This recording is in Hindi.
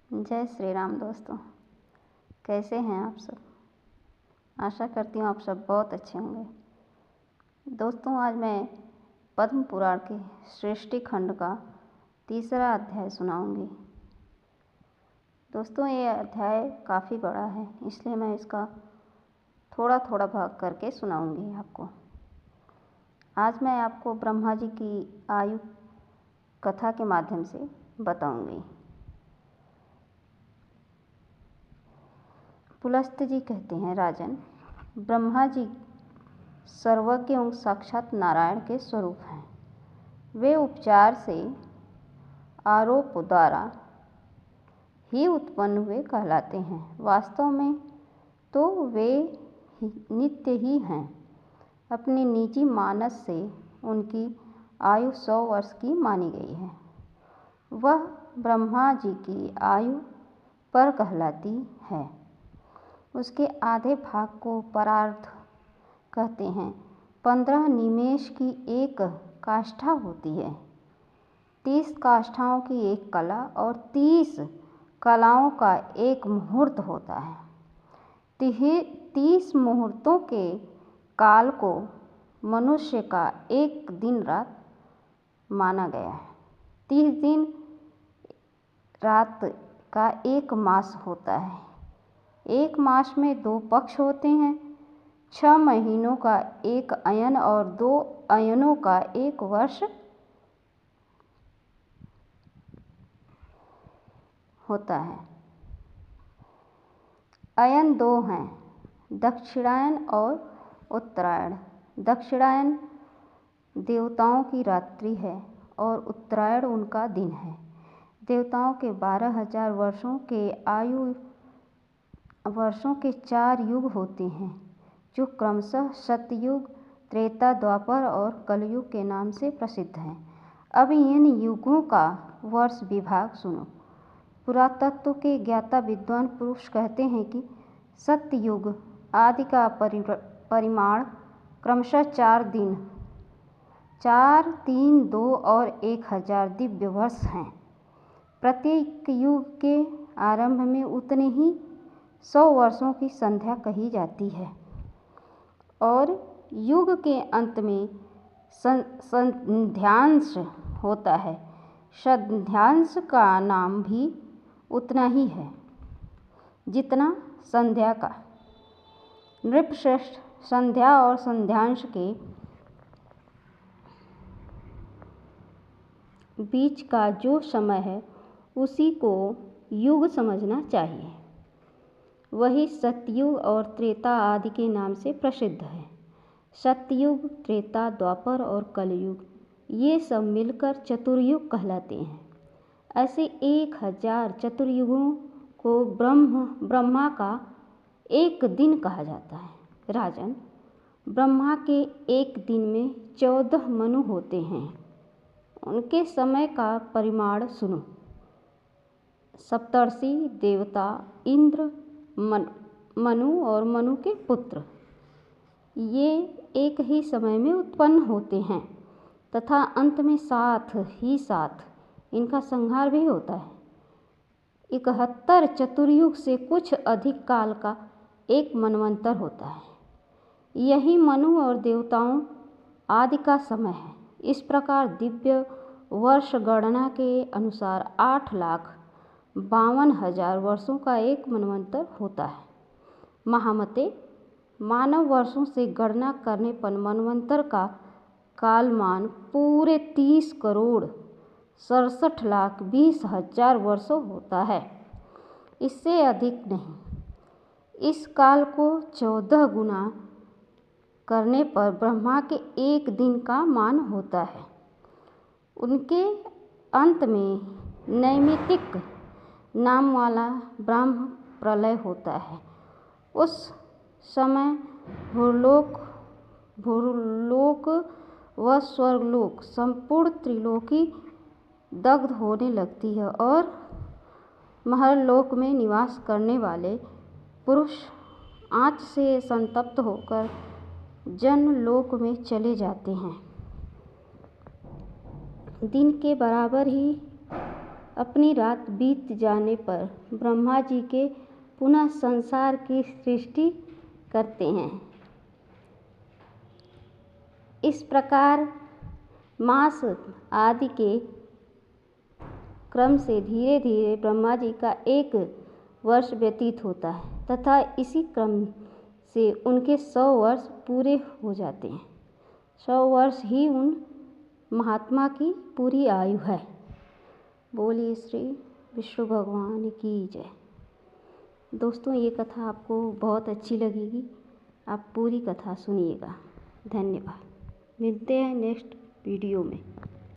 जय श्री राम दोस्तों। कैसे हैं आप सब? आशा करती हूँ आप सब बहुत अच्छे होंगे। दोस्तों, आज मैं पद्म पुराण के सृष्टि खंड का तीसरा अध्याय सुनाऊंगी। दोस्तों, ये अध्याय काफ़ी बड़ा है, इसलिए मैं इसका थोड़ा थोड़ा भाग करके सुनाऊंगी आपको। आज मैं आपको ब्रह्मा जी की आयु कथा के माध्यम से बताऊंगी। पुलस्त जी कहते हैं, राजन, ब्रह्मा जी सर्वज्ञ एवं साक्षात नारायण के स्वरूप हैं। वे उपचार से आरोप द्वारा ही उत्पन्न हुए कहलाते हैं। वास्तव में तो वे नित्य ही हैं। अपने निजी मानस से उनकी आयु 100 वर्ष की मानी गई है। वह ब्रह्मा जी की आयु पर कहलाती है। उसके आधे भाग को परार्ध कहते हैं। 15 निमेष की एक काष्ठा होती है। 30 काष्ठाओं की एक कला और 30 कलाओं का एक मुहूर्त होता है। 30 मुहूर्तों के काल को मनुष्य का एक दिन रात माना गया है। 30 दिन रात का एक मास होता है। एक मास में 2 पक्ष होते हैं। 6 महीनों का एक अयन और 2 अयनों का एक वर्ष होता है। अयन 2 हैं, दक्षिणायन और उत्तरायण। दक्षिणायन देवताओं की रात्रि है और उत्तरायण उनका दिन है। देवताओं के 12,000 वर्षों के 4 युग होते हैं, जो क्रमशः सतयुग, त्रेता, द्वापर और कलयुग के नाम से प्रसिद्ध हैं। अब इन युगों का वर्ष विभाग सुनो। पुरातत्व के ज्ञाता विद्वान पुरुष कहते हैं कि सतयुग आदि का परिमाण क्रमशः 4 दिन, 4, 3, 2 और 1000 दिव्य वर्ष हैं। प्रत्येक युग के आरंभ में उतने ही 100 वर्षों की संध्या कही जाती है और युग के अंत में संध्यांश होता है। संध्यांश का नाम भी उतना ही है जितना संध्या का। नृपश्रेष्ठ संध्या और संध्यांश के बीच का जो समय है उसी को युग समझना चाहिए। वही सतयुग और त्रेता आदि के नाम से प्रसिद्ध है। सतयुग, त्रेता, द्वापर और कलयुग ये सब मिलकर चतुर्युग कहलाते हैं। ऐसे 1000 चतुर्युगों को ब्रह्मा का एक दिन कहा जाता है। राजन, ब्रह्मा के एक दिन में 14 मनु होते हैं। उनके समय का परिमाण सुनो। सप्तर्षि, देवता, इंद्र, मनु और मनु के पुत्र, ये एक ही समय में उत्पन्न होते हैं तथा अंत में साथ ही साथ इनका संहार भी होता है। 71 चतुर्युग से कुछ अधिक काल का एक मनवंतर होता है। यही मनु और देवताओं आदि का समय है। इस प्रकार दिव्य वर्ष गणना के अनुसार 8,52,000 वर्षों का एक मनवंतर होता है। महामते मानव वर्षों से गणना करने पर मनवंतर का कालमान पूरे 30,67,20,000 वर्षों होता है, इससे अधिक नहीं। इस काल को 14 गुना करने पर ब्रह्मा के एक दिन का मान होता है। उनके अंत में नैमित्तिक नाम वाला ब्रह्म प्रलय होता है। उस समय भूलोक व स्वर्गलोक, संपूर्ण त्रिलोकी दग्ध होने लगती है और महर्लोक में निवास करने वाले पुरुष आँच से संतप्त होकर जनलोक में चले जाते हैं। दिन के बराबर ही अपनी रात बीत जाने पर ब्रह्मा जी के पुनः संसार की सृष्टि करते हैं। इस प्रकार मास आदि के क्रम से धीरे धीरे ब्रह्मा जी का 1 वर्ष व्यतीत होता है तथा इसी क्रम से उनके 100 वर्ष पूरे हो जाते हैं। 100 वर्ष ही उन महात्मा की पूरी आयु है। बोलिए श्री विष्णु भगवान की जय। दोस्तों, ये कथा आपको बहुत अच्छी लगेगी, आप पूरी कथा सुनिएगा। धन्यवाद। मिलते हैं नेक्स्ट वीडियो में।